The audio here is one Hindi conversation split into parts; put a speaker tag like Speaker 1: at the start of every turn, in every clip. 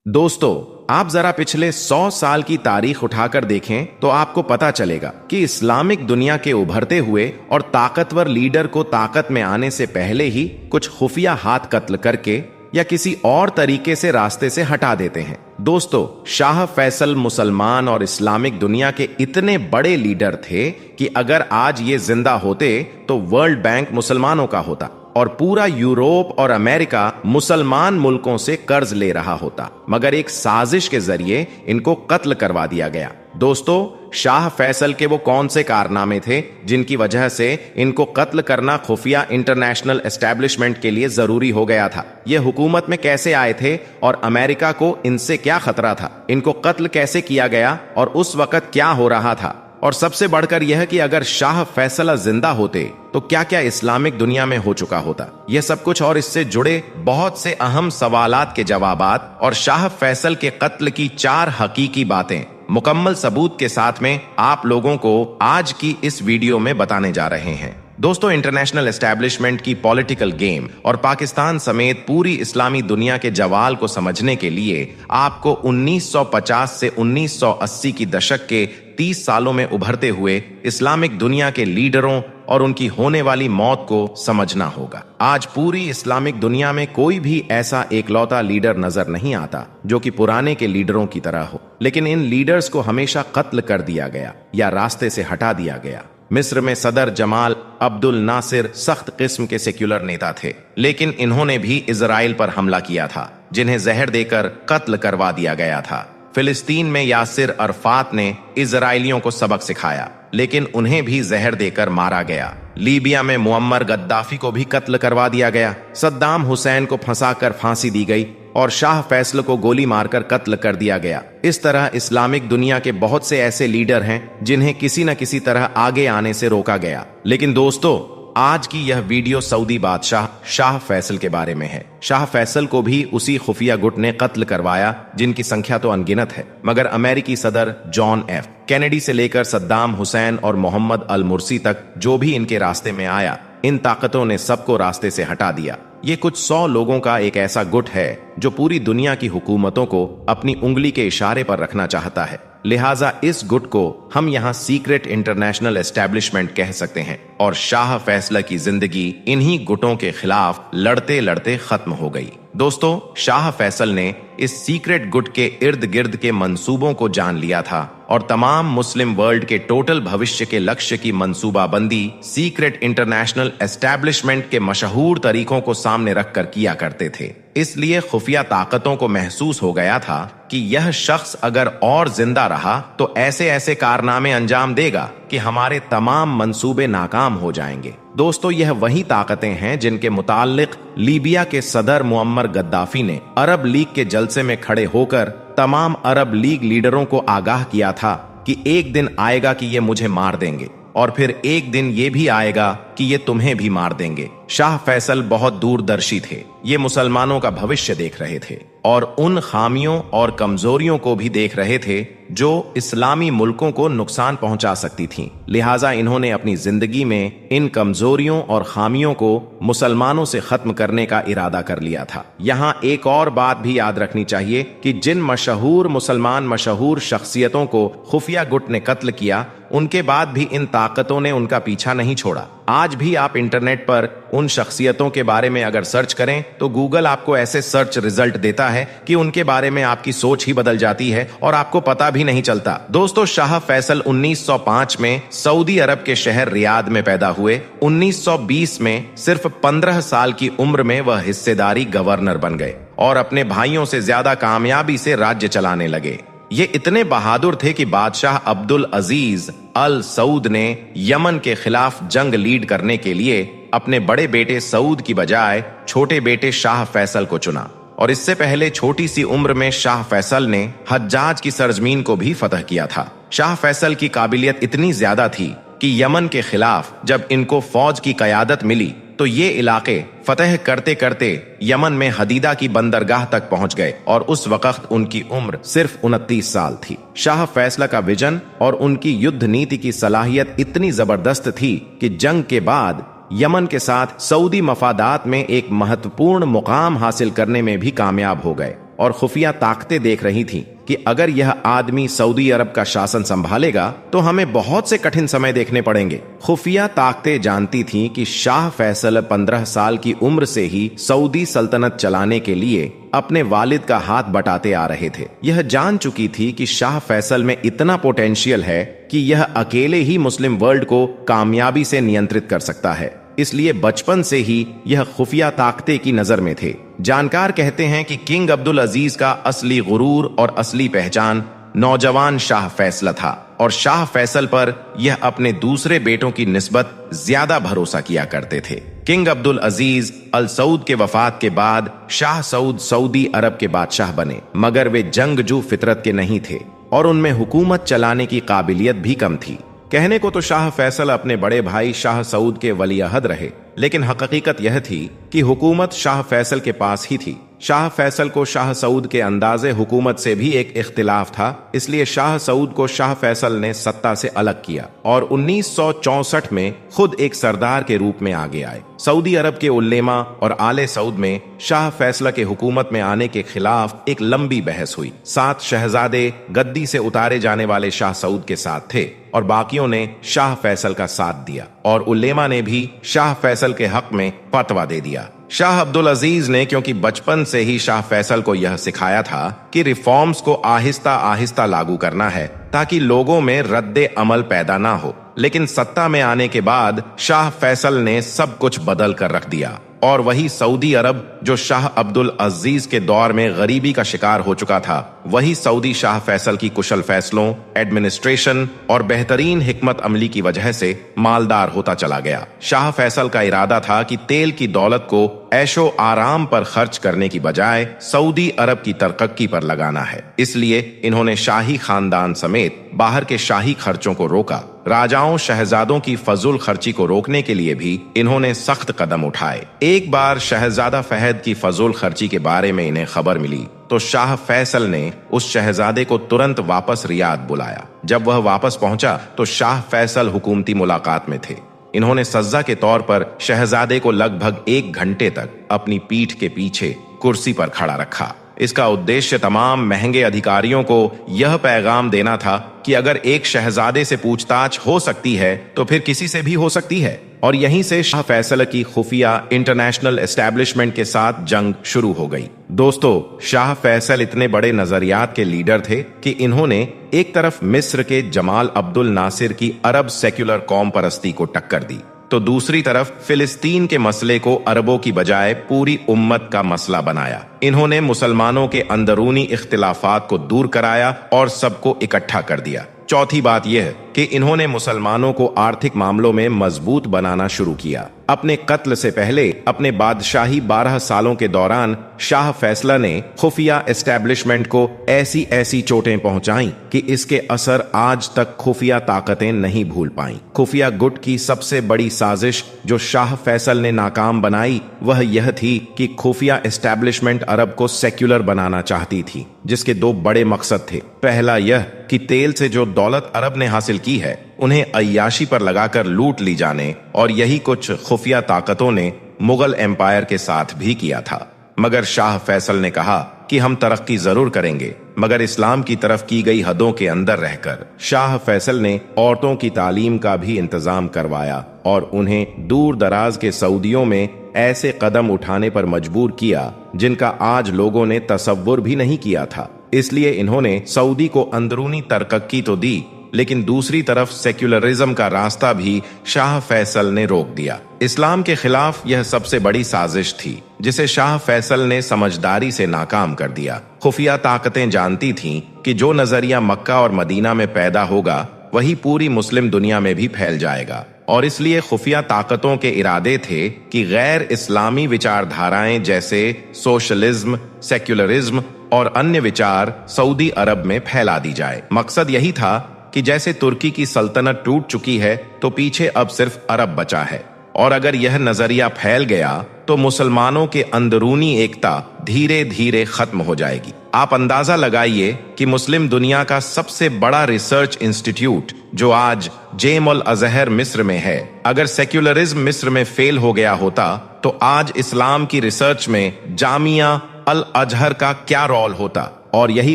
Speaker 1: दोस्तों, आप जरा पिछले 100 साल की तारीख उठाकर देखें तो आपको पता चलेगा कि इस्लामिक दुनिया के उभरते हुए और ताकतवर लीडर को ताकत में आने से पहले ही कुछ खुफिया हाथ कत्ल करके या किसी और तरीके से रास्ते से हटा देते हैं। दोस्तों, शाह फैसल मुसलमान और इस्लामिक दुनिया के इतने बड़े लीडर थे कि अगर आज ये जिंदा होते तो वर्ल्ड बैंक मुसलमानों का होता और पूरा यूरोप और अमेरिका मुसलमान मुल्कों से कर्ज ले रहा होता, मगर एक साजिश के जरिए इनको कत्ल करवा दिया गया। दोस्तों, शाह फैसल के वो कौन से कारनामे थे जिनकी वजह से इनको कत्ल करना खुफिया इंटरनेशनल एस्टेब्लिशमेंट के लिए जरूरी हो गया था? ये हुकूमत में कैसे आए थे और अमेरिका को इनसे क्या खतरा था? इनको कत्ल कैसे किया गया और उस वक्त क्या हो रहा था? और सबसे बढ़कर यह कि अगर शाह फैसल जिंदा होते तो क्या क्या इस्लामिक दुनिया में हो चुका होता? यह सब कुछ और इससे जुड़े बहुत से अहम सवालात के जवाबात और शाह फैसल के कत्ल की 4 हकीकी बातें मुकम्मल सबूत के साथ में आप लोगों को आज की इस वीडियो में बताने जा रहे हैं। दोस्तों, इंटरनेशनल एस्टेब्लिशमेंट की पॉलिटिकल गेम और पाकिस्तान समेत पूरी इस्लामी दुनिया के जवाल को समझने के लिए आपको 1950 से 1980 की दशक के 30 सालों में उभरते हुए इस्लामिक दुनिया के लीडरों और उनकी होने वाली मौत को समझना होगा। आज पूरी इस्लामिक दुनिया में कोई भी ऐसा एकलौता लीडर नजर नहीं आता जो कि पुराने के लीडरों की तरह हो, लेकिन इन लीडर्स को हमेशा कत्ल कर दिया गया या रास्ते से हटा दिया गया। मिस्र में सदर जमाल अब्दुल नासिर सख्त किस्म के सेक्युलर नेता थे, लेकिन इन्होंने भी इजराइल पर हमला किया था, जिन्हें जहर देकर कत्ल करवा दिया गया था। फिलिस्तीन में यासिर अरफात ने इजराइलियों को सबक सिखाया, लेकिन उन्हें भी जहर देकर मारा गया। लीबिया में मुअम्मर गद्दाफी को भी कत्ल करवा दिया गया। सद्दाम हुसैन को फंसाकर फांसी दी गई और शाह फैसल को गोली मारकर कत्ल कर दिया गया। इस तरह इस्लामिक दुनिया के बहुत से ऐसे लीडर हैं जिन्हें किसी न किसी तरह आगे आने से रोका गया। लेकिन दोस्तों, आज की यह वीडियो सऊदी बादशाह शाह फैसल के बारे में है। शाह फैसल को भी उसी खुफिया गुट ने कत्ल करवाया जिनकी संख्या तो अनगिनत है, मगर अमेरिकी सदर जॉन एफ कैनेडी से लेकर सद्दाम हुसैन और मोहम्मद अल मुर्सी तक जो भी इनके रास्ते में आया, इन ताकतों ने सबको रास्ते से हटा दिया। ये कुछ 100 लोगों का एक ऐसा गुट है जो पूरी दुनिया की हुकूमतों को अपनी उंगली के इशारे पर रखना चाहता है। लिहाजा इस गुट को हम यहाँ सीक्रेट इंटरनेशनल एस्टेब्लिशमेंट कह सकते हैं और शाह फैसला की जिंदगी इन्हीं गुटों के खिलाफ लड़ते लड़ते खत्म हो गई। दोस्तों, शाह फैसल ने इस सीक्रेट गुट के इर्द गिर्द के मंसूबों को जान लिया था और तमाम मुस्लिम वर्ल्ड के टोटल भविष्य के लक्ष्य की मंसूबाबंदी सीक्रेट इंटरनेशनल एस्टेब्लिशमेंट के मशहूर तरीकों को सामने रखकर किया करते थे। इसलिए खुफिया ताकतों को महसूस हो गया था कि यह शख्स अगर और जिंदा रहा तो ऐसे ऐसे कारनामे अंजाम देगा कि हमारे तमाम मंसूबे नाकाम हो जाएंगे। दोस्तों, यह वही ताकतें हैं जिनके मुताल्लिक लीबिया के सदर मुअम्मर गद्दाफी ने अरब लीग के जलसे में खड़े होकर तमाम अरब लीग लीडरों को आगाह किया था कि एक दिन आएगा कि ये मुझे मार देंगे और फिर एक दिन ये भी आएगा कि ये तुम्हें भी मार देंगे। शाह फैसल बहुत दूरदर्शी थे। ये मुसलमानों का भविष्य देख रहे थे और उन खामियों और कमजोरियों को भी देख रहे थे जो इस्लामी मुल्कों को नुकसान पहुंचा सकती थीं। लिहाजा इन्होंने अपनी जिंदगी में इन कमजोरियों और खामियों को मुसलमानों से खत्म करने का इरादा कर लिया था। यहाँ एक और बात भी याद रखनी चाहिए कि जिन मशहूर शख्सियतों को खुफिया गुट ने कत्ल किया, उनके बाद भी इन ताकतों ने उनका पीछा नहीं छोड़ा। आज भी आप इंटरनेट पर उन शख्सियतों के बारे में अगर सर्च करें तो गूगल आपको ऐसे सर्च रिजल्ट देता है कि उनके बारे में आपकी सोच ही बदल जाती है और आपको पता भी नहीं चलता। दोस्तों, शाह फैसल 1905 में सऊदी अरब के शहर रियाद में पैदा हुए। 1920 में सिर्फ 15 साल की उम्र में वह हिस्सेदारी गवर्नर बन गए और अपने भाइयों से ज्यादा कामयाबी से राज्य चलाने लगे। ये इतने बहादुर थे कि बादशाह अब्दुल अजीज अल सऊद ने यमन के खिलाफ जंग लीड करने के लिए अपने बड़े बेटे सऊद की बजाय छोटे बेटे शाह फैसल को चुना और इससे पहले छोटी सी उम्र में शाह फैसल ने हज्जाज की सरजमीन को भी फतह किया था। शाह फैसल की काबिलियत इतनी ज्यादा थी कि यमन के खिलाफ जब इनको फौज की कयादत मिली तो ये इलाके फतह करते करते यमन में हदीदा की बंदरगाह तक पहुंच गए और उस वक्त उनकी उम्र सिर्फ 29 साल थी। शाह फैसला का विजन और उनकी युद्ध नीति की सलाहियत इतनी जबरदस्त थी कि जंग के बाद यमन के साथ सऊदी मफादात में एक महत्वपूर्ण मुकाम हासिल करने में भी कामयाब हो गए। और खुफिया ताकतें देख रही थीं कि अगर यह आदमी सऊदी अरब का शासन संभालेगा तो हमें बहुत से कठिन समय देखने पड़ेंगे। खुफिया ताकतें जानती थीं कि शाह फैसल 15 साल की उम्र से ही सऊदी सल्तनत चलाने के लिए अपने वालिद का हाथ बटाते आ रहे थे। यह जान चुकी थी कि शाह फैसल में इतना पोटेंशियल है कि यह अकेले ही मुस्लिम वर्ल्ड को कामयाबी से नियंत्रित कर सकता है। इसलिए बचपन से ही यह खुफिया ताकतें की नजर में थे। जानकार कहते हैं कि किंग अब्दुल अजीज का असली गुरूर और असली पहचान नौजवान शाह फैसल था और शाह फैसल पर यह अपने दूसरे बेटों की निस्बत ज्यादा भरोसा किया करते थे। किंग अब्दुल अजीज अल सऊद के वफात के बाद शाह सऊद सऊदी अरब के बादशाह बने, मगर वे जंगजू फितरत के नहीं थे और उनमें हुकूमत चलाने की काबिलियत भी कम थी। कहने को तो शाह फैसल अपने बड़े भाई शाह सऊद के वलीअहद रहे, लेकिन हकीकत यह थी कि हुकूमत शाह फैसल के पास ही थी। शाह फैसल को शाह सऊद के अंदाजे हुकूमत से भी एक इख्तिलाफ था, इसलिए शाह सऊद को शाह फैसल ने सत्ता से अलग किया और 1964 में खुद एक सरदार के रूप में आगे आए। सऊदी अरब के उल्लेमा और आले सऊद में शाह फैसल के हुकूमत में आने के खिलाफ एक लंबी बहस हुई। 7 शहजादे गद्दी से उतारे जाने वाले शाह सऊद के साथ थे और बाकियों ने शाह फैसल का साथ दिया और उल्लेमा ने भी शाह फैसल के हक में फतवा दे दिया। शाह अब्दुल अजीज ने क्योंकि बचपन से ही शाह फैसल को यह सिखाया था कि रिफॉर्म्स को आहिस्ता आहिस्ता लागू करना है ताकि लोगों में रद्दे अमल पैदा ना हो, लेकिन सत्ता में आने के बाद शाह फैसल ने सब कुछ बदल कर रख दिया और वही सऊदी अरब जो शाह अब्दुल अजीज के दौर में गरीबी का शिकार हो चुका था, वही सऊदी शाह फैसल की कुशल फैसलों, एडमिनिस्ट्रेशन और बेहतरीन हिकमत अमली की वजह से मालदार होता चला गया। शाह फैसल का इरादा था कि तेल की दौलत को ऐशो आराम पर खर्च करने की बजाय सऊदी अरब की तरक्की पर लगाना है। इसलिए इन्होंने शाही खानदान समेत बाहर के शाही खर्चों को रोका। राजाओं शहजादों की फजूल खर्ची को रोकने के लिए भी इन्होंने सख्त कदम उठाए। एक बार शहजादा फहद की फजूल खर्ची के बारे में इन्हें खबर मिली तो शाह फैसल ने उस शहजादे को तुरंत वापस रियाद बुलाया। जब वह वापस पहुंचा तो शाह फैसल हुकूमती मुलाकात में थे। इन्होंने सज्जा के तौर पर शहजादे को लगभग 1 घंटे तक अपनी पीठ के पीछे कुर्सी पर खड़ा रखा। इसका उद्देश्य तमाम महंगे अधिकारियों को यह पैगाम देना था कि अगर एक शहजादे से पूछताछ हो सकती है तो फिर किसी से भी हो सकती है। और यहीं से शाह फैसल की खुफिया इंटरनेशनल एस्टैब्लिशमेंट के साथ जंग शुरू हो गई। दोस्तों, शाह फैसल इतने बड़े नजरियात के लीडर थे कि इन्होंने एक तरफ मिस्र के जमाल अब्दुल नासिर की अरब सेक्युलर कौम परस्ती को टक्कर दी, तो दूसरी तरफ फिलिस्तीन के मसले को अरबों की बजाय पूरी उम्मत का मसला बनाया। इन्होंने मुसलमानों के अंदरूनी इख्तिलाफात को दूर कराया और सबको इकट्ठा कर दिया। चौथी बात यह कि इन्होंने मुसलमानों को आर्थिक मामलों में मजबूत बनाना शुरू किया। अपने कत्ल से पहले अपने बादशाही 12 सालों के दौरान शाह फैसला ने खुफिया एस्टैब्लिशमेंट को ऐसी ऐसी चोटें पहुंचाई कि इसके असर आज तक खुफिया ताकतें नहीं भूल पाईं। खुफिया गुट की सबसे बड़ी साजिश जो शाह फैसल ने नाकाम बनाई वह यह थी कि खुफिया एस्टैब्लिशमेंट अरब को सेक्युलर बनाना चाहती थी, जिसके 2 बड़े मकसद थे। पहला यह कि तेल से जो दौलत अरब ने हासिल की है उन्हें अय्याशी पर लगाकर लूट ली जाने, और यही कुछ खुफिया ताकतों ने मुगल एम्पायर के साथ भी किया था। मगर शाह फैसल ने कहा कि हम तरक्की जरूर करेंगे, मगर इस्लाम की तरफ की गई हदों के अंदर रहकर। शाह फैसल ने औरतों की तालीम का भी इंतजाम करवाया और उन्हें दूर दराज के सऊदियों में ऐसे कदम उठाने पर मजबूर किया जिनका आज लोगों ने तसव्वुर भी नहीं किया था। इसलिए इन्होंने सऊदी को अंदरूनी तरक्की तो दी, लेकिन दूसरी तरफ सेक्युलरिज्म का रास्ता भी शाह फैसल ने रोक दिया। इस्लाम के खिलाफ यह सबसे बड़ी साजिश थी जिसे शाह फैसल ने समझदारी से नाकाम कर दिया। खुफिया ताकतें जानती थीं कि जो नजरिया मक्का और मदीना में पैदा होगा वही पूरी मुस्लिम दुनिया में भी फैल जाएगा, और इसलिए खुफिया ताकतों के इरादे थे कि गैर इस्लामी विचारधाराएं जैसे सोशलिज्म, सेक्युलरिज्म और अन्य विचार सऊदी अरब में फैला दी जाए। मकसद यही था कि जैसे तुर्की की सल्तनत टूट चुकी है तो पीछे अब सिर्फ अरब बचा है, और अगर यह नजरिया फैल गया तो मुसलमानों के अंदरूनी एकता धीरे धीरे खत्म हो जाएगी। आप अंदाजा लगाइए कि मुस्लिम दुनिया का सबसे बड़ा रिसर्च इंस्टीट्यूट जो आज जेम अल अजहर मिस्र में है, अगर सेक्युलरिज्म मिस्र में फेल हो गया होता तो आज इस्लाम की रिसर्च में जामिया अल अजहर का क्या रोल होता। और यही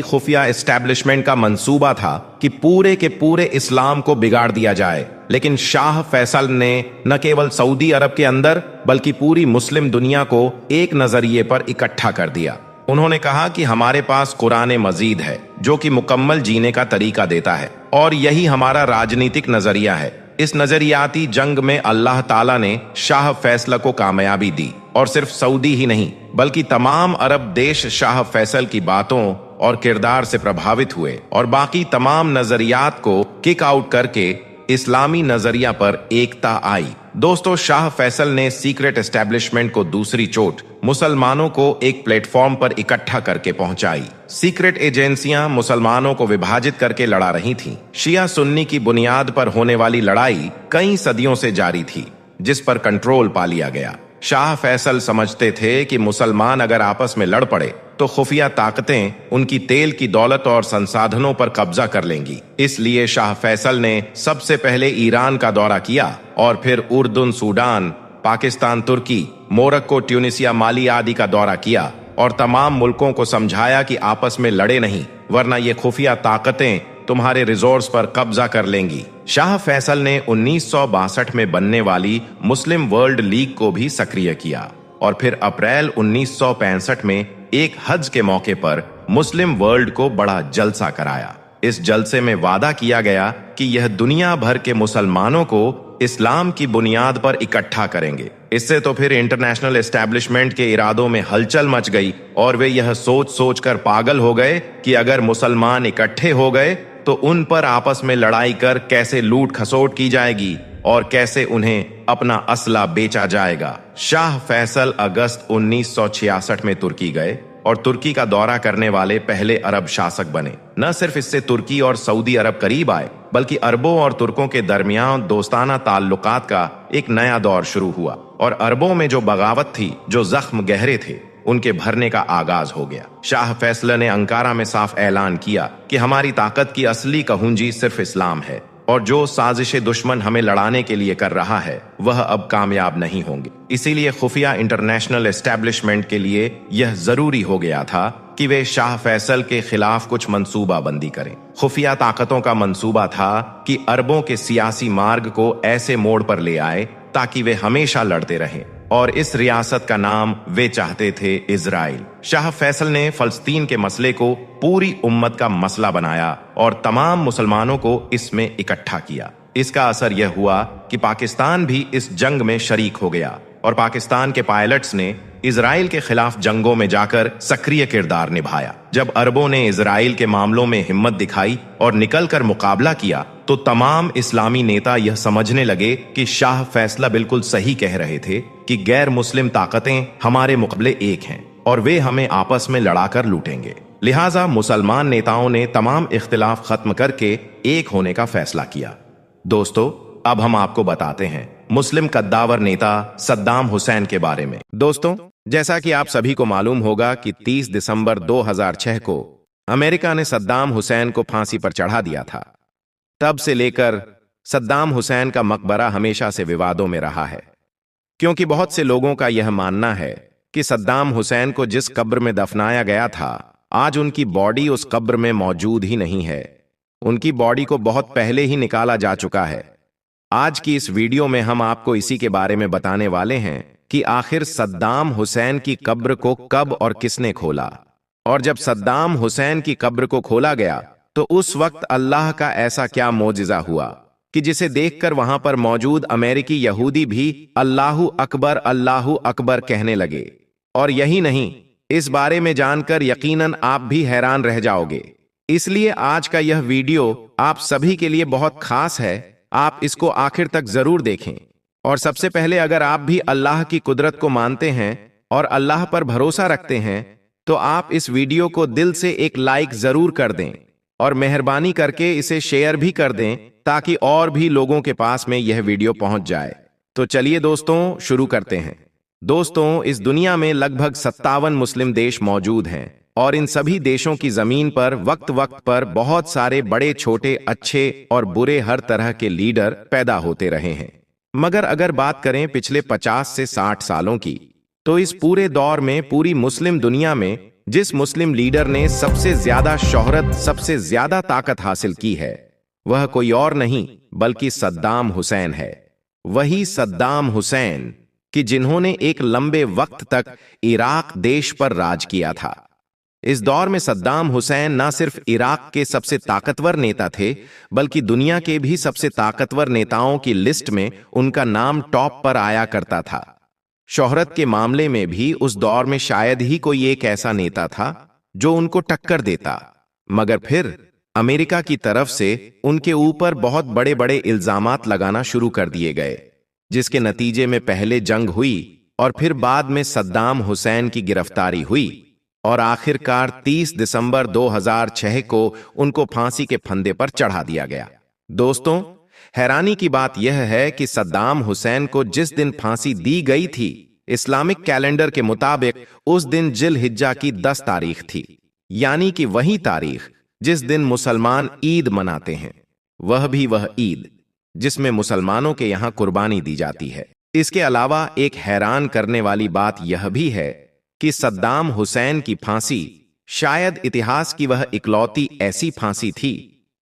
Speaker 1: खुफिया एस्टैब्लिशमेंट का मंसूबा था कि पूरे के पूरे इस्लाम को बिगाड़ दिया जाए। लेकिन शाह फैसल ने न केवल सऊदी अरब के अंदर बल्कि पूरी मुस्लिम दुनिया को एक नजरिए पर इकट्ठा कर दिया। उन्होंने कहा कि हमारे पास कुरान मजीद है जो कि मुकम्मल जीने का तरीका देता है और यही हमारा राजनीतिक नजरिया है। इस नजरियाती जंग में अल्लाह ताला ने शाह फैसल को कामयाबी दी और सिर्फ सऊदी ही नहीं बल्कि तमाम अरब देश शाह फैसल की बातों और किरदार से प्रभावित हुए और बाकी तमाम नजरियात को किक आउट करके इस्लामी नजरिया पर एकता आई। दोस्तों, शाह फैसल ने सीक्रेट एस्टैब्लिशमेंट को दूसरी चोट मुसलमानों को एक प्लेटफॉर्म पर इकट्ठा करके पहुंचाई। सीक्रेट एजेंसियां मुसलमानों को विभाजित करके लड़ा रही थीं। शिया सुन्नी की बुनियाद पर होने वाली लड़ाई कई सदियों से जारी थी जिस पर कंट्रोल पा लिया गया। शाह फैसल समझते थे कि मुसलमान अगर आपस में लड़ पड़े तो खुफिया ताकतें उनकी तेल की दौलत और संसाधनों पर कब्जा कर लेंगी। इसलिए शाह फैसल ने सबसे पहले ईरान का दौरा किया और फिर उर्दुन, सूडान, पाकिस्तान, तुर्की, मोरक्को, ट्यूनिसिया, माली आदि का दौरा किया और तमाम मुल्कों को समझाया कि आपस में लड़े नहीं वरना ये खुफिया ताकतें तुम्हारे रिजोर्स पर कब्जा कर लेंगी। शाह फैसल ने 1962 में बनने वाली मुस्लिम वर्ल्ड लीग को भी सक्रिय किया और फिर अप्रैल 1965 में एक हज के मौके पर मुस्लिम वर्ल्ड को बड़ा जलसा कराया। इस जलसे में वादा किया गया कि यह दुनिया भर के मुसलमानों को इस्लाम की बुनियाद पर इकट्ठा करेंगे। इससे तो फिर इंटरनेशनल एस्टैब्लिशमेंट के इरादों में हलचल मच गई और वे यह सोच सोच कर पागल हो गए कि अगर मुसलमान इकट्ठे हो गए तो उन पर आपस में लड़ाई कर कैसे लूट खसोट की जाएगी और कैसे उन्हें अपना असला बेचा जाएगा। शाह फैसल अगस्त 1966 में तुर्की गए और तुर्की का दौरा करने वाले पहले अरब शासक बने। न सिर्फ इससे तुर्की और सऊदी अरब करीब आए बल्कि अरबों और तुर्कों के दरमियान दोस्ताना ताल्लुकात का एक नया दौर शुरू हुआ और अरबों में जो बगावत थी, जो जख्म गहरे थे, उनके भरने का आगाज हो गया। शाह फैसल ने अंकारा में साफ ऐलान किया कि हमारी ताकत की असली कहूंजी सिर्फ इस्लाम है और जो साजिशें दुश्मन हमें लड़ाने के लिए कर रहा है वह अब कामयाब नहीं होंगे। इसीलिए खुफिया इंटरनेशनल एस्टैब्लिशमेंट के लिए यह जरूरी हो गया था कि वे शाह फैसल के खिलाफ कुछ मंसूबा बंदी करें। खुफिया ताकतों का मंसूबा था कि अरबों के सियासी मार्ग को ऐसे मोड़ पर ले आए ताकि वे हमेशा लड़ते रहें और इस रियासत का नाम वे चाहते थे इजराइल। शाह फैसल ने फलस्तीन के मसले को पूरी उम्मत का मसला बनाया और तमाम मुसलमानों को इसमें इकट्ठा किया। इसका असर यह हुआ कि पाकिस्तान भी इस जंग में शरीक हो गया और पाकिस्तान के पायलट्स ने इजराइल के खिलाफ जंगों में जाकर सक्रिय किरदार निभाया। जब अरबों ने इजराइल के मामलों में हिम्मत दिखाई और निकलकर मुकाबला किया तो तमाम इस्लामी नेता यह समझने लगे कि शाह फैसला बिल्कुल सही कह रहे थे कि गैर मुस्लिम ताकतें हमारे मुकाबले एक हैं और वे हमें आपस में लड़ाकर लूटेंगे। लिहाजा मुसलमान नेताओं ने तमाम इख्तिलाफ खत्म करके एक होने का फैसला किया। दोस्तों, अब हम आपको बताते हैं मुस्लिम कद्दावर नेता सद्दाम हुसैन के बारे में। दोस्तों, जैसा कि आप सभी को मालूम होगा कि 30 दिसंबर 2006 को अमेरिका ने सद्दाम हुसैन को फांसी पर चढ़ा दिया था। तब से लेकर सद्दाम हुसैन का मकबरा हमेशा से विवादों में रहा है, क्योंकि बहुत से लोगों का यह मानना है कि सद्दाम हुसैन को जिस कब्र में दफनाया गया था आज उनकी बॉडी उस कब्र में मौजूद ही नहीं है। उनकी बॉडी को बहुत पहले ही निकाला जा चुका है। आज की इस वीडियो में हम आपको इसी के बारे में बताने वाले हैं कि आखिर सद्दाम हुसैन की कब्र को कब और किसने खोला, और जब सद्दाम हुसैन की कब्र को खोला गया तो उस वक्त अल्लाह का ऐसा क्या मोजिजा हुआ कि जिसे देखकर वहां पर मौजूद अमेरिकी यहूदी भी अल्लाहु अकबर कहने लगे। और यही नहीं, इस बारे में जानकर यकीनन आप भी हैरान रह जाओगे। इसलिए आज का यह वीडियो आप सभी के लिए बहुत खास है। आप इसको आखिर तक जरूर देखें। और सबसे पहले, अगर आप भी अल्लाह की कुदरत को मानते हैं और अल्लाह पर भरोसा रखते हैं तो आप इस वीडियो को दिल से एक लाइक जरूर कर दें और मेहरबानी करके इसे शेयर भी कर दें ताकि और भी लोगों के पास में यह वीडियो पहुंच जाए। तो चलिए दोस्तों, शुरू करते हैं। दोस्तों, इस दुनिया में लगभग 57 मुस्लिम देश मौजूद हैं और इन सभी देशों की जमीन पर वक्त वक्त पर बहुत सारे बड़े छोटे, अच्छे और बुरे हर तरह के लीडर पैदा होते रहे हैं। मगर अगर बात करें पिछले 50 से 60 सालों की तो इस पूरे दौर में पूरी मुस्लिम दुनिया में जिस मुस्लिम लीडर ने सबसे ज्यादा शोहरत, सबसे ज्यादा ताकत हासिल की है, वह कोई और नहीं बल्कि सद्दाम हुसैन है। वही सद्दाम हुसैन कि जिन्होंने एक लंबे वक्त तक इराक देश पर राज किया था। इस दौर में सद्दाम हुसैन न सिर्फ इराक के सबसे ताकतवर नेता थे, बल्कि दुनिया के भी सबसे ताकतवर नेताओं की लिस्ट में उनका नाम टॉप पर आया करता था। शोहरत के मामले में भी उस दौर में शायद ही कोई एक ऐसा नेता था जो उनको टक्कर देता। मगर फिर अमेरिका की तरफ से उनके ऊपर बहुत बड़े बड़े इल्जामात लगाना शुरू कर दिए गए, जिसके नतीजे में पहले जंग हुई और फिर बाद में सद्दाम हुसैन की गिरफ्तारी हुई और आखिरकार 30 दिसंबर 2006 को उनको फांसी के फंदे पर चढ़ा दिया गया। दोस्तों, हैरानी की बात यह है कि सद्दाम हुसैन को जिस दिन फांसी दी गई थी, इस्लामिक कैलेंडर के मुताबिक उस दिन जिल-हिज्जा की 10 तारीख थी, यानी कि वही तारीख जिस दिन मुसलमान ईद मनाते हैं, वह भी वह ईद जिसमें मुसलमानों के यहां कुर्बानी दी जाती है। इसके अलावा एक हैरान करने वाली बात यह भी है कि सद्दाम हुसैन की फांसी शायद इतिहास की वह इकलौती ऐसी फांसी थी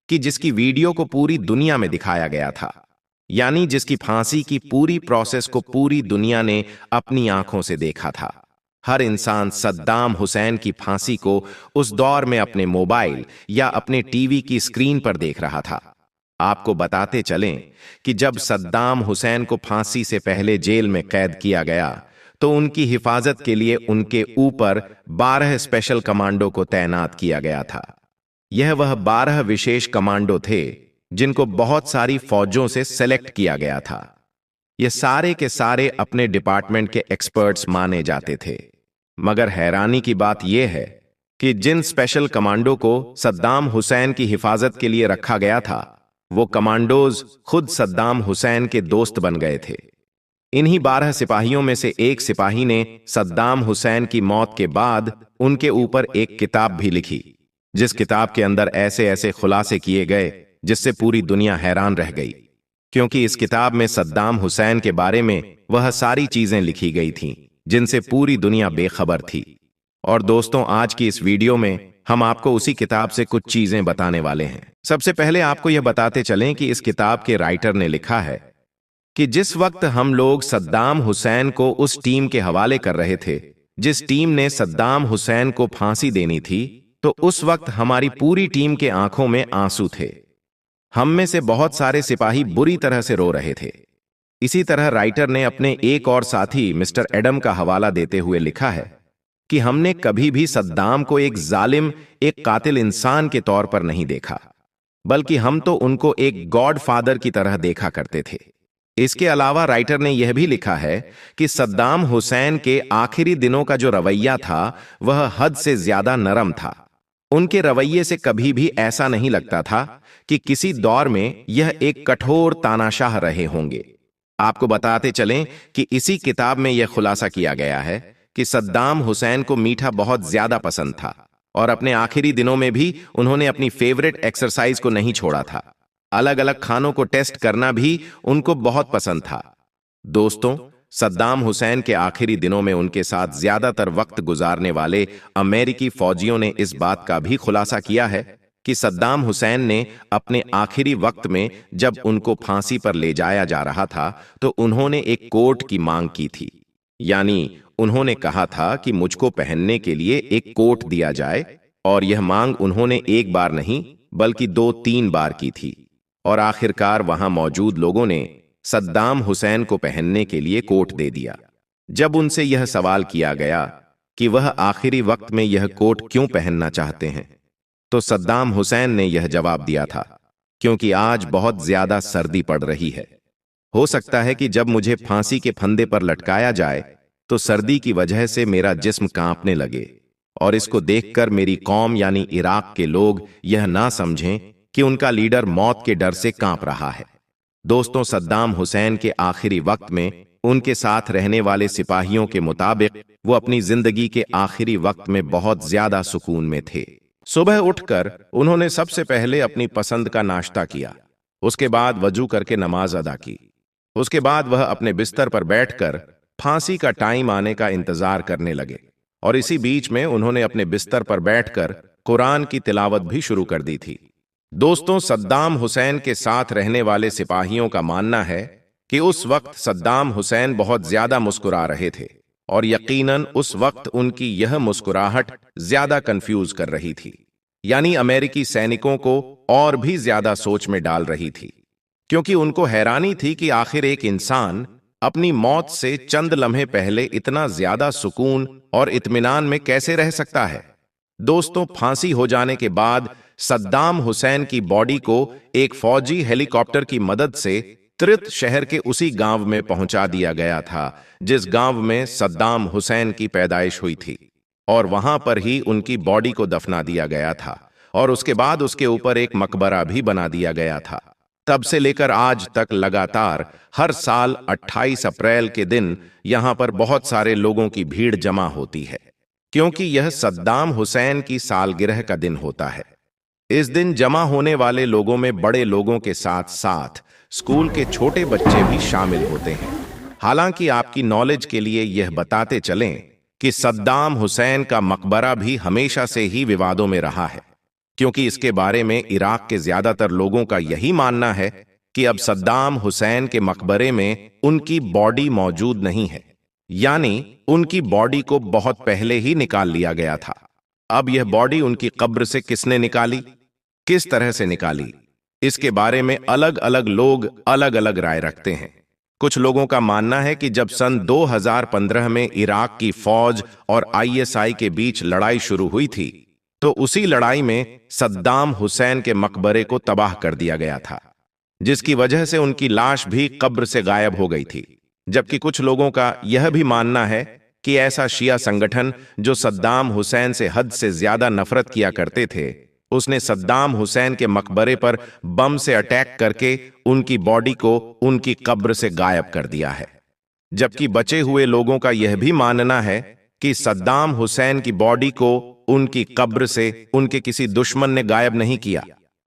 Speaker 1: कि जिसकी वीडियो को पूरी दुनिया में दिखाया गया था, यानी जिसकी फांसी की पूरी प्रोसेस को पूरी दुनिया ने अपनी आंखों से देखा था। हर इंसान सद्दाम हुसैन की फांसी को उस दौर में अपने मोबाइल या अपने टीवी की स्क्रीन पर देख रहा था। आपको बताते चलें कि जब सद्दाम हुसैन को फांसी से पहले जेल में कैद किया गया, तो उनकी हिफाजत के लिए उनके ऊपर 12 स्पेशल कमांडो को तैनात किया गया था। यह वह 12 विशेष कमांडो थे जिनको बहुत सारी फौजों से सेलेक्ट किया गया था। ये सारे के सारे अपने डिपार्टमेंट के एक्सपर्ट्स माने जाते थे। मगर हैरानी की बात यह है कि जिन स्पेशल कमांडो को सद्दाम हुसैन की हिफाजत के लिए रखा गया था, वो कमांडोज खुद सद्दाम हुसैन के दोस्त बन गए थे। इन्हीं 12 सिपाहियों में से एक सिपाही ने सद्दाम हुसैन की मौत के बाद उनके ऊपर एक किताब भी लिखी, जिस किताब के अंदर ऐसे ऐसे खुलासे किए गए जिससे पूरी दुनिया हैरान रह गई, क्योंकि इस किताब में सद्दाम हुसैन के बारे में वह सारी चीजें लिखी गई थीं जिनसे पूरी दुनिया बेखबर थी। और दोस्तों, आज की इस वीडियो में हम आपको उसी किताब से कुछ चीजें बताने वाले हैं। सबसे पहले आपको यह बताते चलें कि इस किताब के राइटर ने लिखा है कि जिस वक्त हम लोग सद्दाम हुसैन को उस टीम के हवाले कर रहे थे जिस टीम ने सद्दाम हुसैन को फांसी देनी थी, तो उस वक्त हमारी पूरी टीम के आंखों में आंसू थे। हम में से बहुत सारे सिपाही बुरी तरह से रो रहे थे। इसी तरह राइटर ने अपने एक और साथी मिस्टर एडम का हवाला देते हुए लिखा है कि हमने कभी भी सद्दाम को एक जालिम, एक कातिल इंसान के तौर पर नहीं देखा, बल्कि हम तो उनको एक गॉड फादर की तरह देखा करते थे। इसके अलावा राइटर ने यह भी लिखा है कि सद्दाम हुसैन के आखिरी दिनों का जो रवैया था वह हद से ज्यादा नरम था। उनके रवैये से कभी भी ऐसा नहीं लगता था कि किसी दौर में यह एक कठोर तानाशाह रहे होंगे। आपको बताते चलें कि इसी किताब में यह खुलासा किया गया है कि सद्दाम हुसैन को मीठा बहुत ज्यादा पसंद था और अपने आखिरी दिनों में भी उन्होंने अपनी फेवरेट एक्सरसाइज को नहीं छोड़ा था। अलग अलग खानों को टेस्ट करना भी उनको बहुत पसंद था। दोस्तों, सद्दाम हुसैन के आखिरी दिनों में उनके साथ ज्यादातर वक्त गुजारने वाले अमेरिकी फौजियों ने इस बात का भी खुलासा किया है कि सद्दाम हुसैन ने अपने आखिरी वक्त में जब उनको फांसी पर ले जाया जा रहा था, तो उन्होंने एक कोट की मांग की थी। यानी उन्होंने कहा था कि मुझको पहनने के लिए एक कोट दिया जाए, और यह मांग उन्होंने एक बार नहीं बल्कि 2-3 बार की थी। और आखिरकार वहां मौजूद लोगों ने सद्दाम हुसैन को पहनने के लिए कोट दे दिया। जब उनसे यह सवाल किया गया कि वह आखिरी वक्त में यह कोट क्यों पहनना चाहते हैं, तो सद्दाम हुसैन ने यह जवाब दिया था, क्योंकि आज बहुत ज्यादा सर्दी पड़ रही है। हो सकता है कि जब मुझे फांसी के फंदे पर लटकाया जाए तो सर्दी की वजह से मेरा जिस्म कांपने लगे, और इसको देखकर मेरी कौम यानी इराक के लोग यह ना समझें कि उनका लीडर मौत के डर से कांप रहा है। दोस्तों, सद्दाम हुसैन के आखिरी वक्त में उनके साथ रहने वाले सिपाहियों के मुताबिक वो अपनी जिंदगी के आखिरी वक्त में बहुत ज्यादा सुकून में थे। सुबह उठकर उन्होंने सबसे पहले अपनी पसंद का नाश्ता किया, उसके बाद वजू करके नमाज अदा की। उसके बाद वह अपने बिस्तर पर बैठकर फांसी का टाइम आने का इंतजार करने लगे। और इसी बीच में उन्होंने अपने बिस्तर पर बैठकर कुरान की तिलावत भी शुरू कर दी थी। दोस्तों, सद्दाम हुसैन के साथ रहने वाले सिपाहियों का मानना है कि उस वक्त सद्दाम हुसैन बहुत ज्यादा मुस्कुरा रहे थे और यकीनन उस वक्त उनकी यह मुस्कुराहट ज्यादा कंफ्यूज कर रही थी, यानी अमेरिकी सैनिकों को और भी ज्यादा सोच में डाल रही थी, क्योंकि उनको हैरानी थी कि आखिर एक इंसान अपनी मौत से चंद लम्हे पहले इतना ज्यादा सुकून और इत्मीनान में कैसे रह सकता है। दोस्तों, फांसी हो जाने के बाद सद्दाम हुसैन की बॉडी को एक फौजी हेलीकॉप्टर की मदद से त्रित शहर के उसी गांव में पहुंचा दिया गया था जिस गांव में सद्दाम हुसैन की पैदाइश हुई थी, और वहां पर ही उनकी बॉडी को दफना दिया गया था और उसके बाद उसके ऊपर एक मकबरा भी बना दिया गया था। तब से लेकर आज तक लगातार हर साल 28 अप्रैल के दिन यहां पर बहुत सारे लोगों की भीड़ जमा होती है, क्योंकि यह सद्दाम हुसैन की सालगिरह का दिन होता है। इस दिन जमा होने वाले लोगों में बड़े लोगों के साथ साथ स्कूल के छोटे बच्चे भी शामिल होते हैं। हालांकि आपकी नॉलेज के लिए यह बताते चलें कि सद्दाम हुसैन का मकबरा भी हमेशा से ही विवादों में रहा है, क्योंकि इसके बारे में इराक के ज्यादातर लोगों का यही मानना है कि अब सद्दाम हुसैन के मकबरे में उनकी बॉडी मौजूद नहीं है, यानी उनकी बॉडी को बहुत पहले ही निकाल लिया गया था। अब यह बॉडी उनकी कब्र से किसने निकाली, किस तरह से निकाली, इसके बारे में अलग अलग लोग अलग अलग राय रखते हैं। कुछ लोगों का मानना है कि जब सन 2015 में इराक की फौज और आईएसआई के बीच लड़ाई शुरू हुई थी, तो उसी लड़ाई में सद्दाम हुसैन के मकबरे को तबाह कर दिया गया था, जिसकी वजह से उनकी लाश भी कब्र से गायब हो गई थी। जबकि कुछ लोगों का यह भी मानना है कि ऐसा शिया संगठन जो सद्दाम हुसैन से हद से ज्यादा नफरत किया करते थे, उसने सद्दाम हुसैन के मकबरे पर बम से अटैक करके उनकी बॉडी को उनकी कब्र से गायब कर दिया है। जबकि बचे हुए लोगों का यह भी मानना है कि सद्दाम हुसैन की बॉडी को उनकी कब्र से उनके किसी दुश्मन ने गायब नहीं किया,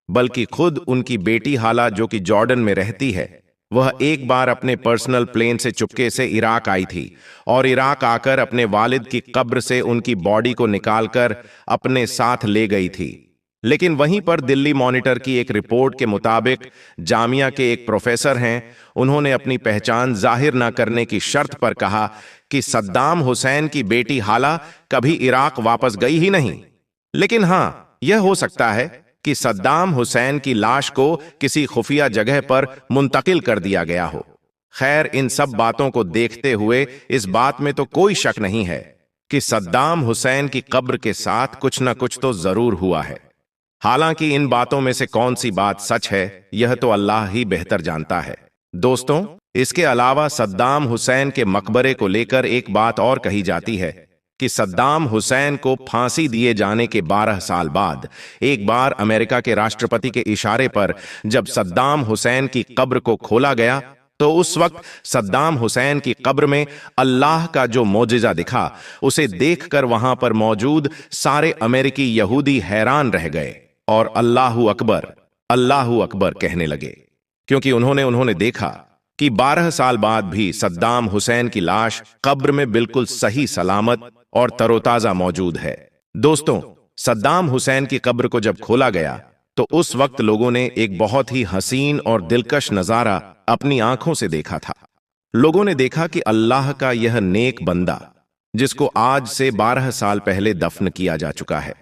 Speaker 1: बल्कि खुद उनकी बेटी हाला, जो कि जॉर्डन में रहती है, वह एक बार अपने पर्सनल प्लेन से चुपके से इराक आई थी और इराक आकर अपने वालिद की कब्र से उनकी बॉडी को निकालकर अपने साथ ले गई थी। लेकिन वहीं पर दिल्ली मॉनिटर की एक रिपोर्ट के मुताबिक जामिया के एक प्रोफेसर हैं, उन्होंने अपनी पहचान जाहिर न करने की शर्त पर कहा कि सद्दाम हुसैन की बेटी हाला कभी इराक वापस गई ही नहीं। लेकिन हां, यह हो सकता है कि सद्दाम हुसैन की लाश को किसी खुफिया जगह पर मुंतकिल कर दिया गया हो। खैर, इन सब बातों को देखते हुए इस बात में तो कोई शक नहीं है कि सद्दाम हुसैन की कब्र के साथ कुछ न कुछ तो जरूर हुआ है। हालांकि इन बातों में से कौन सी बात सच है, यह तो अल्लाह ही बेहतर जानता है। दोस्तों, इसके अलावा सद्दाम हुसैन के मकबरे को लेकर एक बात और कही जाती है कि सद्दाम हुसैन को फांसी दिए जाने के 12 साल बाद एक बार अमेरिका के राष्ट्रपति के इशारे पर जब सद्दाम हुसैन की कब्र को खोला गया, तो उस वक्त सद्दाम हुसैन की कब्र में अल्लाह का जो मोजिजा दिखा, उसे देखकर वहां पर मौजूद सारे अमेरिकी यहूदी हैरान रह गए और अल्लाहू अकबर कहने लगे, क्योंकि उन्होंने देखा कि 12 साल बाद भी सद्दाम हुसैन की लाश कब्र में बिल्कुल सही सलामत और तरोताजा मौजूद है। दोस्तों, सद्दाम हुसैन की कब्र को जब खोला गया तो उस वक्त लोगों ने एक बहुत ही हसीन और दिलकश नजारा अपनी आंखों से देखा था। लोगों ने देखा कि अल्लाह का यह नेक बंदा, जिसको आज से 12 साल पहले दफन किया जा चुका है,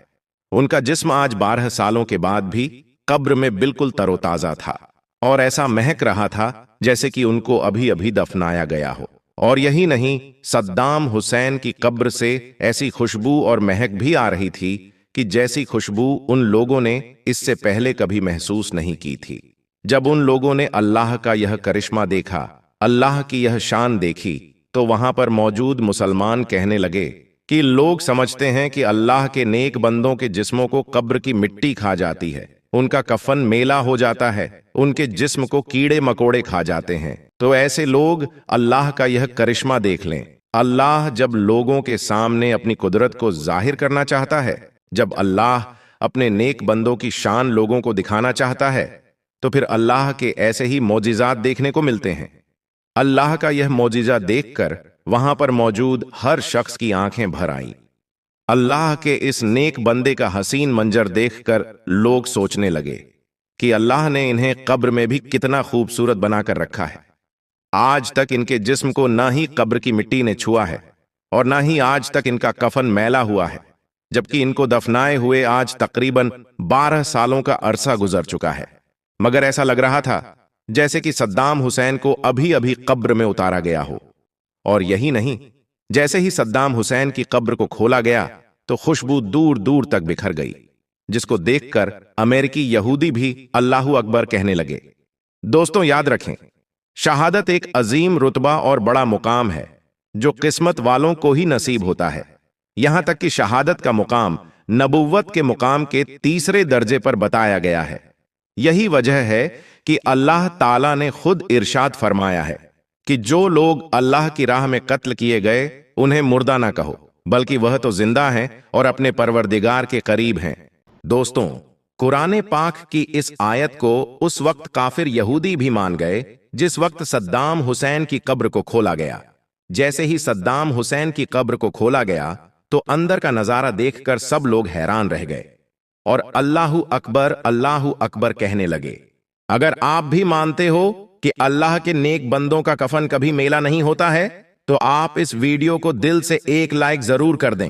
Speaker 1: उनका जिस्म आज 12 सालों के बाद भी कब्र में बिल्कुल तरोताजा था और ऐसा महक रहा था जैसे कि उनको अभी अभी दफनाया गया हो। और यही नहीं, सद्दाम हुसैन की कब्र से ऐसी खुशबू और महक भी आ रही थी कि जैसी खुशबू उन लोगों ने इससे पहले कभी महसूस नहीं की थी। जब उन लोगों ने अल्लाह का यह करिश्मा देखा, अल्लाह की यह शान देखी, तो वहां पर मौजूद मुसलमान कहने लगे कि लोग समझते हैं कि अल्लाह के नेक बंदों के जिस्मों को कब्र की मिट्टी खा जाती है, उनका कफन मेला हो जाता है, उनके जिस्म को कीड़े मकोड़े खा जाते हैं। तो ऐसे लोग अल्लाह का यह करिश्मा देख लें। अल्लाह जब लोगों के सामने अपनी कुदरत को जाहिर करना चाहता है, जब अल्लाह अपने नेक बंदों की शान लोगों को दिखाना चाहता है, तो फिर अल्लाह के ऐसे ही मौजिज़ात देखने को मिलते हैं। अल्लाह का यह मौजिज़ा देखकर वहां पर मौजूद हर शख्स की आंखें भर आईं। अल्लाह के इस नेक बंदे का हसीन मंजर देखकर लोग सोचने लगे कि अल्लाह ने इन्हें कब्र में भी कितना खूबसूरत बनाकर रखा है। आज तक इनके जिस्म को ना ही कब्र की मिट्टी ने छुआ है और ना ही आज तक इनका कफन मैला हुआ है, जबकि इनको दफनाए हुए आज तकरीबन 12 सालों का अरसा गुजर चुका है। मगर ऐसा लग रहा था जैसे कि सद्दाम हुसैन को अभी अभी कब्र में उतारा गया हो। और यही नहीं, जैसे ही सद्दाम हुसैन की कब्र को खोला गया तो खुशबू दूर दूर तक बिखर गई, जिसको देखकर अमेरिकी यहूदी भी अल्लाहू अकबर कहने लगे। दोस्तों याद रखें, शहादत एक अजीम रुतबा और बड़ा मुकाम है जो किस्मत वालों को ही नसीब होता है। यहां तक कि शहादत का मुकाम नबुव्वत के मुकाम के तीसरे दर्जे पर बताया गया है। यही वजह है कि अल्लाह ताला ने खुद इरशाद फरमाया है कि जो लोग अल्लाह की राह में कत्ल किए गए उन्हें मुर्दा ना कहो, बल्कि वह तो जिंदा हैं और अपने परवरदिगार के करीब हैं। दोस्तों, कुरान पाक की इस आयत को उस वक्त काफिर यहूदी भी मान गए जिस वक्त सद्दाम हुसैन की कब्र को खोला गया। जैसे ही सद्दाम हुसैन की कब्र को खोला गया तो अंदर का नजारा देखकर सब लोग हैरान रह गए और अल्लाहू अकबर कहने लगे। अगर आप भी मानते हो कि अल्लाह के नेक बंदों का कफन कभी मेला नहीं होता है, तो आप इस वीडियो को दिल से एक लाइक जरूर कर दें।